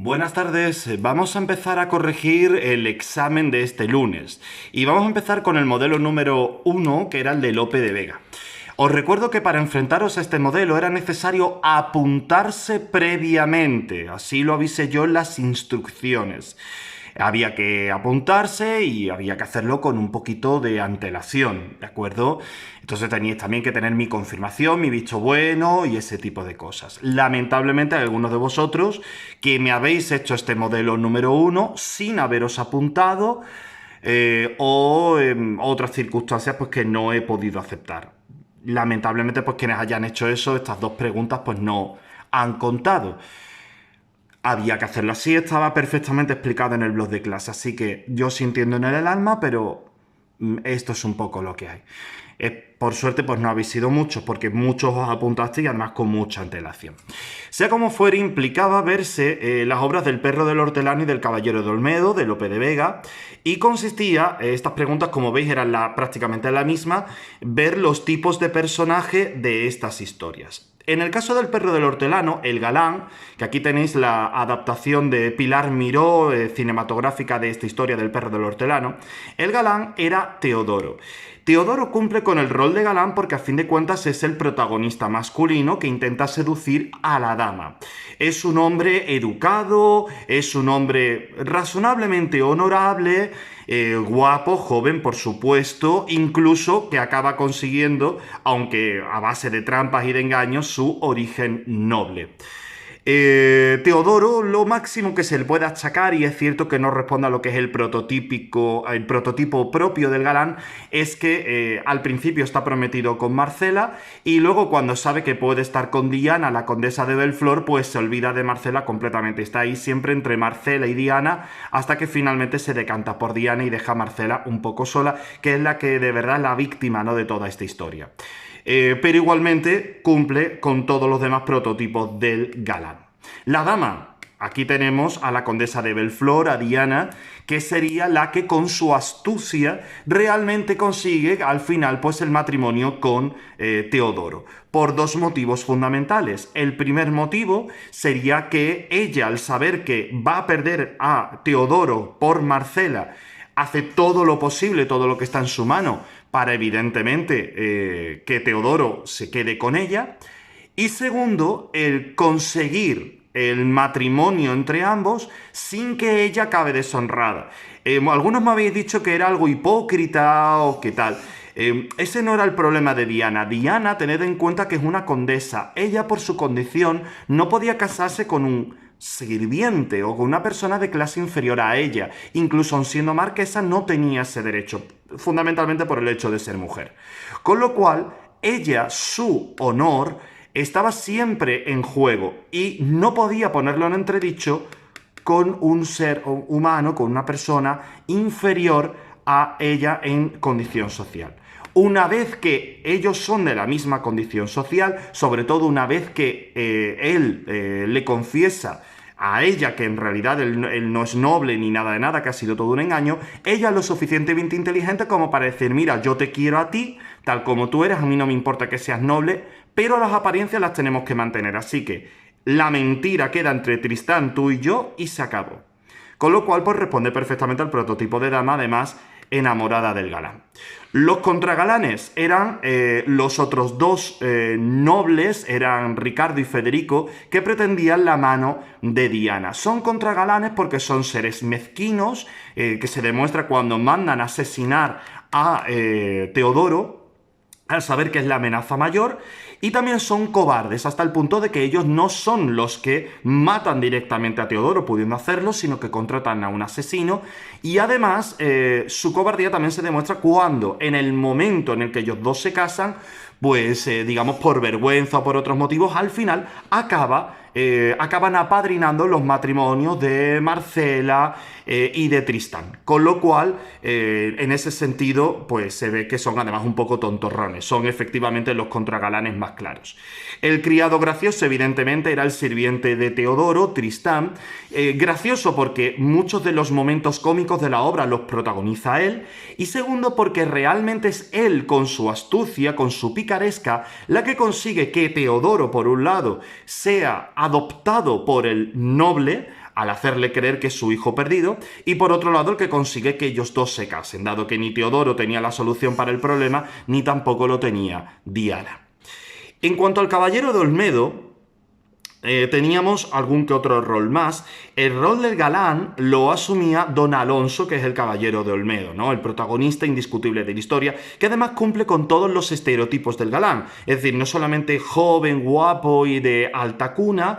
Buenas tardes, vamos a empezar a corregir el examen de este lunes y vamos a empezar con el modelo número 1, que era el de Lope de Vega. Os recuerdo que para enfrentaros a este modelo era necesario apuntarse previamente, así lo avisé yo en las instrucciones. Había que apuntarse y había que hacerlo con un poquito de antelación, ¿de acuerdo? Entonces teníais también que tener mi confirmación, mi visto bueno y ese tipo de cosas. Lamentablemente hay algunos de vosotros que me habéis hecho este modelo número 1 sin haberos apuntado o en otras circunstancias pues que no he podido aceptar. Lamentablemente pues quienes hayan hecho eso, estas dos preguntas pues no han contado. Había que hacerlo así, estaba perfectamente explicado en el blog de clase, así que yo sí entiendo en el alma, pero esto es un poco lo que hay. Por suerte, pues no habéis sido muchos, porque muchos os apuntasteis y además con mucha antelación. Sea como fuere, implicaba verse las obras del Perro del Hortelano y del Caballero de Olmedo, de Lope de Vega, y consistía, estas preguntas, como veis, eran prácticamente la misma, ver los tipos de personaje de estas historias. En el caso del Perro del Hortelano, el galán, que aquí tenéis la adaptación de Pilar Miró, cinematográfica de esta historia del Perro del Hortelano, el galán era Teodoro. Teodoro cumple con el rol de galán porque a fin de cuentas es el protagonista masculino que intenta seducir a la dama. Es un hombre educado, es un hombre razonablemente honorable, guapo, joven, por supuesto, incluso que acaba consiguiendo, aunque a base de trampas y de engaños, su origen noble. Teodoro, lo máximo que se le puede achacar, y es cierto que no responde a lo que es el prototipo propio del galán, es que al principio está prometido con Marcela y luego cuando sabe que puede estar con Diana, la condesa de Belflor, pues se olvida de Marcela completamente. Está ahí siempre entre Marcela y Diana hasta que finalmente se decanta por Diana y deja a Marcela un poco sola, que es la que de verdad es la víctima, ¿no?, de toda esta historia. Pero igualmente cumple con todos los demás prototipos del galán. La dama, aquí tenemos a la condesa de Belflor, a Diana, que sería la que con su astucia realmente consigue al final pues el matrimonio con Teodoro, por dos motivos fundamentales. El primer motivo sería que ella, al saber que va a perder a Teodoro por Marcela, hace todo lo posible, todo lo que está en su mano, para evidentemente que Teodoro se quede con ella. Y segundo, el conseguir el matrimonio entre ambos sin que ella acabe deshonrada. Algunos me habéis dicho que era algo hipócrita o qué tal. Ese no era el problema de Diana. Diana, tened en cuenta que es una condesa. Ella, por su condición, no podía casarse con un sirviente o con una persona de clase inferior a ella. Incluso aun siendo marquesa no tenía ese derecho, fundamentalmente por el hecho de ser mujer. Con lo cual, ella, su honor, estaba siempre en juego y no podía ponerlo en entredicho con un ser humano, con una persona inferior a ella en condición social. Una vez que ellos son de la misma condición social, sobre todo una vez que él le confiesa a ella que en realidad él no es noble ni nada de nada, que ha sido todo un engaño, ella es lo suficientemente inteligente como para decir: mira, yo te quiero a ti, tal como tú eres, a mí no me importa que seas noble, pero las apariencias las tenemos que mantener, así que la mentira queda entre Tristán, tú y yo, y se acabó. Con lo cual, pues responde perfectamente al prototipo de dama, además enamorada del galán. Los contragalanes eran los otros dos nobles, eran Ricardo y Federico, que pretendían la mano de Diana. Son contragalanes porque son seres mezquinos, que se demuestra cuando mandan a asesinar a Teodoro, al saber que es la amenaza mayor, y también son cobardes, hasta el punto de que ellos no son los que matan directamente a Teodoro, pudiendo hacerlo, sino que contratan a un asesino, y además su cobardía también se demuestra cuando, en el momento en el que ellos dos se casan, pues digamos por vergüenza o por otros motivos, al final acaban apadrinando los matrimonios de Marcela y de Tristán. Con lo cual, en ese sentido, pues se ve que son además un poco tontorrones. Son efectivamente los contragalanes más claros. El criado gracioso, evidentemente, era el sirviente de Teodoro, Tristán. Gracioso porque muchos de los momentos cómicos de la obra los protagoniza él. Y segundo, porque realmente es él, con su astucia, con su picaresca, la que consigue que Teodoro, por un lado, sea adoptado por el noble, al hacerle creer que es su hijo perdido, y por otro lado el que consigue que ellos dos se casen, dado que ni Teodoro tenía la solución para el problema, ni tampoco lo tenía Diana. En cuanto al Caballero de Olmedo, teníamos algún que otro rol más. El rol del galán lo asumía Don Alonso, que es el Caballero de Olmedo, ¿no? El protagonista indiscutible de la historia, que además cumple con todos los estereotipos del galán. Es decir, no solamente joven, guapo y de alta cuna,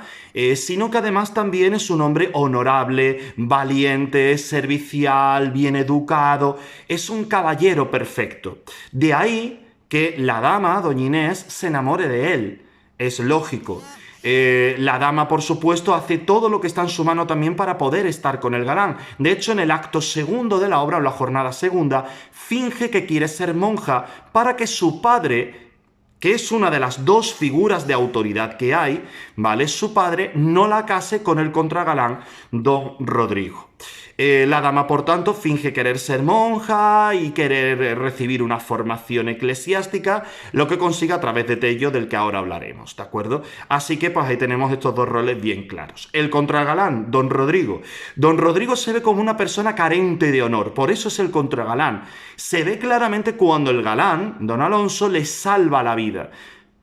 sino que además también es un hombre honorable, valiente, servicial, bien educado. Es un caballero perfecto. De ahí que la dama, doña Inés, se enamore de él. Es lógico. La dama, por supuesto, hace todo lo que está en su mano también para poder estar con el galán. De hecho, en el acto segundo de la obra, o la jornada segunda, finge que quiere ser monja para que su padre, que es una de las dos figuras de autoridad que hay, ¿vale? Su padre no la case con el contragalán Don Rodrigo. La dama, por tanto, finge querer ser monja y querer recibir una formación eclesiástica, lo que consigue a través de Tello, del que ahora hablaremos, ¿de acuerdo? Así que pues ahí tenemos estos dos roles bien claros. El contragalán, Don Rodrigo. Don Rodrigo se ve como una persona carente de honor, por eso es el contragalán. Se ve claramente cuando el galán, Don Alonso, le salva la vida.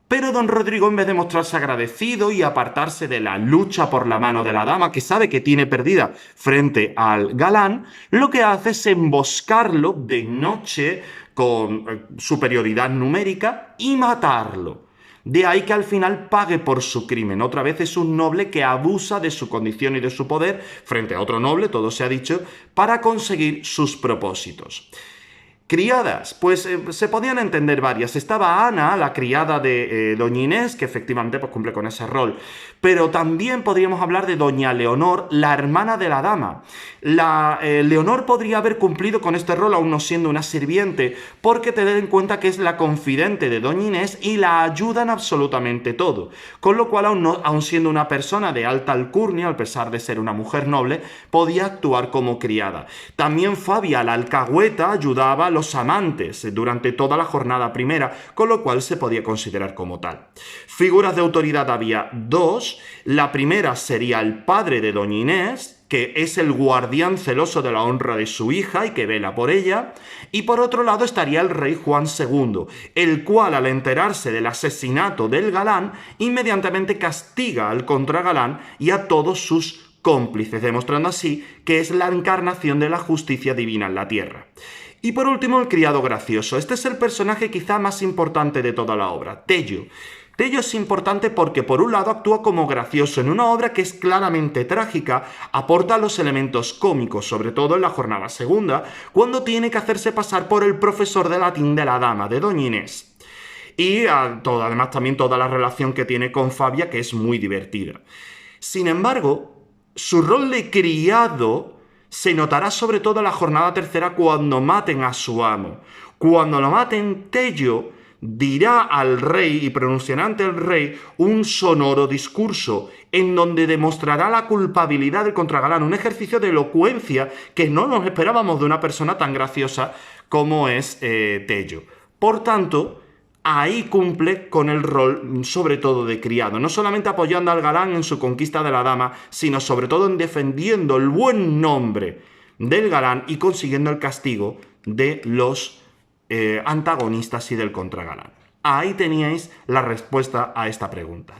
Pero don Rodrigo, en vez de mostrarse agradecido y apartarse de la lucha por la mano de la dama, que sabe que tiene perdida frente al galán, lo que hace es emboscarlo de noche con superioridad numérica y matarlo. De ahí que al final pague por su crimen. Otra vez es un noble que abusa de su condición y de su poder frente a otro noble, todo se ha dicho, para conseguir sus propósitos. Criadas, pues se podían entender varias. Estaba Ana, la criada de doña Inés, que efectivamente pues, cumple con ese rol. Pero también podríamos hablar de doña Leonor, la hermana de la dama. Leonor podría haber cumplido con este rol aún no siendo una sirviente, porque tened en cuenta que es la confidente de doña Inés y la ayuda en absolutamente todo. Con lo cual, aún siendo una persona de alta alcurnia, a pesar de ser una mujer noble, podía actuar como criada. También Fabia, la alcahueta, ayudaba a los amantes durante toda la jornada primera, con lo cual se podía considerar como tal. Figuras de autoridad había dos. La primera sería el padre de doña Inés, que es el guardián celoso de la honra de su hija y que vela por ella, y por otro lado estaría el rey Juan II, el cual al enterarse del asesinato del galán, inmediatamente castiga al contragalán y a todos sus cómplices, demostrando así que es la encarnación de la justicia divina en la tierra. Y por último, el criado gracioso. Este es el personaje quizá más importante de toda la obra, Tello. Tello es importante porque por un lado actúa como gracioso en una obra que es claramente trágica, aporta los elementos cómicos, sobre todo en la jornada segunda, cuando tiene que hacerse pasar por el profesor de latín de la dama, de doña Inés. Y además también toda la relación que tiene con Fabia, que es muy divertida. Sin embargo, su rol de criado se notará sobre todo en la jornada tercera cuando maten a su amo. Cuando lo maten, Tello dirá al rey y pronunciará ante el rey un sonoro discurso en donde demostrará la culpabilidad del contragalán, un ejercicio de elocuencia que no nos esperábamos de una persona tan graciosa como es Tello. Por tanto, ahí cumple con el rol sobre todo de criado, no solamente apoyando al galán en su conquista de la dama, sino sobre todo en defendiendo el buen nombre del galán y consiguiendo el castigo de los antagonistas y del contragalán. Ahí teníais la respuesta a esta pregunta.